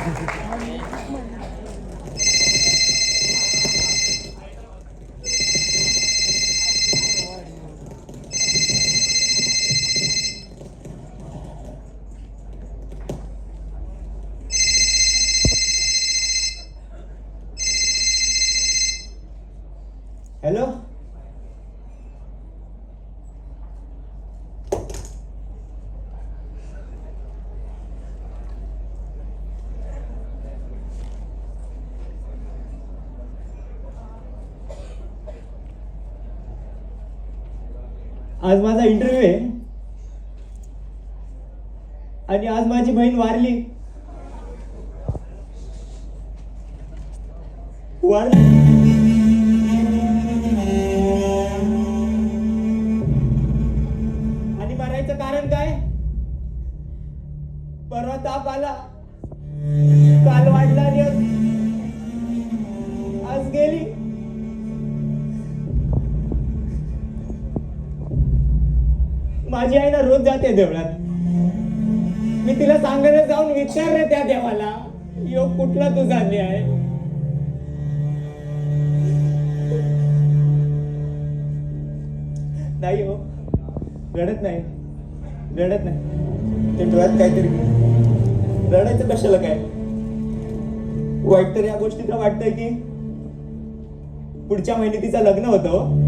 Hello. आज माझा interview आहे आणि आज माझी बहीण वारली. आणि मरायचं कारण काय? परवा ताप आला, काल वाढला आणि आज गेली. माझी आई ना रोज जाते देवळात. मी तिला सांगायला जाऊन विचारले त्या देवाला, योग कुठला तुझा न्याय? नाही हो, रडत नाही, रडत नाही. ते डोळ्यात काहीतरी, रडायचं कशाला काय? वाईट तर या गोष्टीचं वाटतंय की पुढच्या महिन्यात तिचं लग्न होतं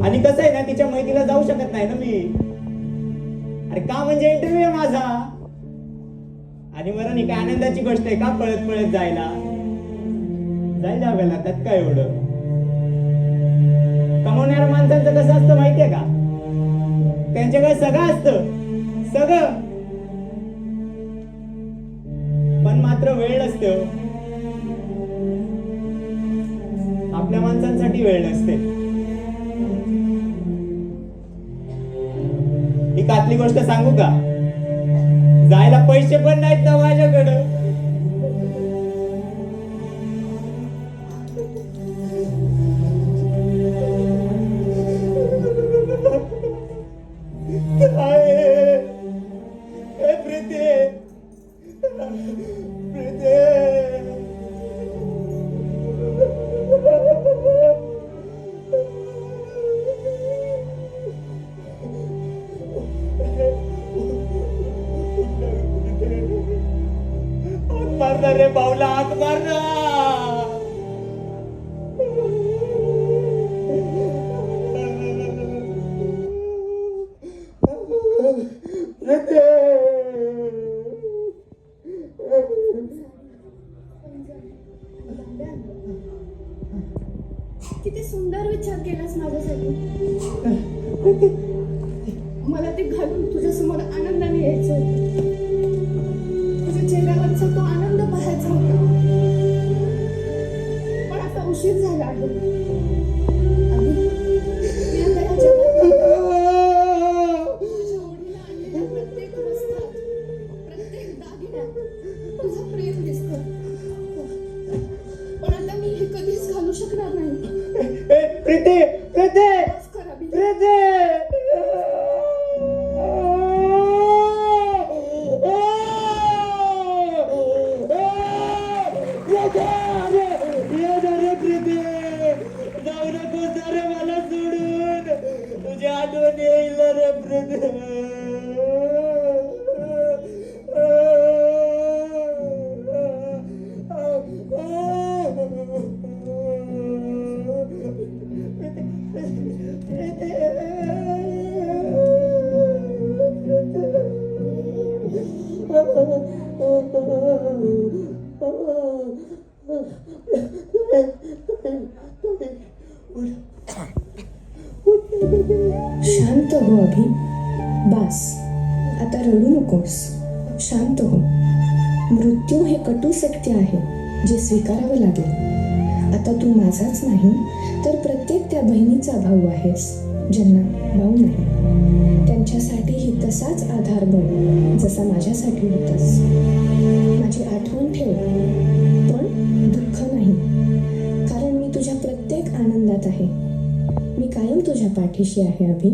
आणि कसं आहे ना, तिच्या मैत्रीला जाऊ शकत नाही ना मी. अरे का म्हणजे इंटरव्ह्यू आहे माझा. आणि बरं नाही, काय आनंदाची गोष्ट आहे का पळत पळत जायला हव्याला, त्यात काय एवढं. कमवणाऱ्या माणसांचं कसं असतं माहितीये का? त्यांच्याकडे सगळं असतं, सगळं, पण मात्र वेळ नसते. आपल्या माणसांसाठी वेळ नसते. एक आतली गोष्ट सांगू का? जायला पैसे पण नाहीत ना माझ्याकडं. रे बावला, हात मार ना. किती सुंदर विचार केलास माझ्यासाठी. मला ते घालून तुझ्या समोर आनंदाने यायचं होतं. तुझ्या चेहऱ्यावरचा तो आनंद पाहायचा होता. पण आता उशीर झाला आहे. मी आता या जगात तुझ्या ओढीला आणलेल्या प्रत्येक वस्त्रात, प्रत्येक दागिन्यात तुझं प्रेम दिसतं. पण आता मी हे कधीच घालू शकणार नाही. प्रीती, प्रीती, प्रीती. जाऊ नको रे मला सोडून. तुझी आठवण येईल रे प्रीती. शांत हो अभि, बास. आता रडू नकोस, शांत हो. मृत्यू हे कटू सत्य आहे जे स्वीकारावं लागेल. आता तू माझाच नाही तर प्रत्येक त्या बहिणीचा भाऊ आहेस ज्यांना भाऊ नाही. त्यांच्यासाठीही तसाच आधार बन जसा माझ्यासाठी होतास. माझी आठवण ठेव, पण दुःख नाही, कारण मी तुझ्या प्रत्येक आनंदात आहे. मी कायम तुझ्या पाठीशी आहे अभि.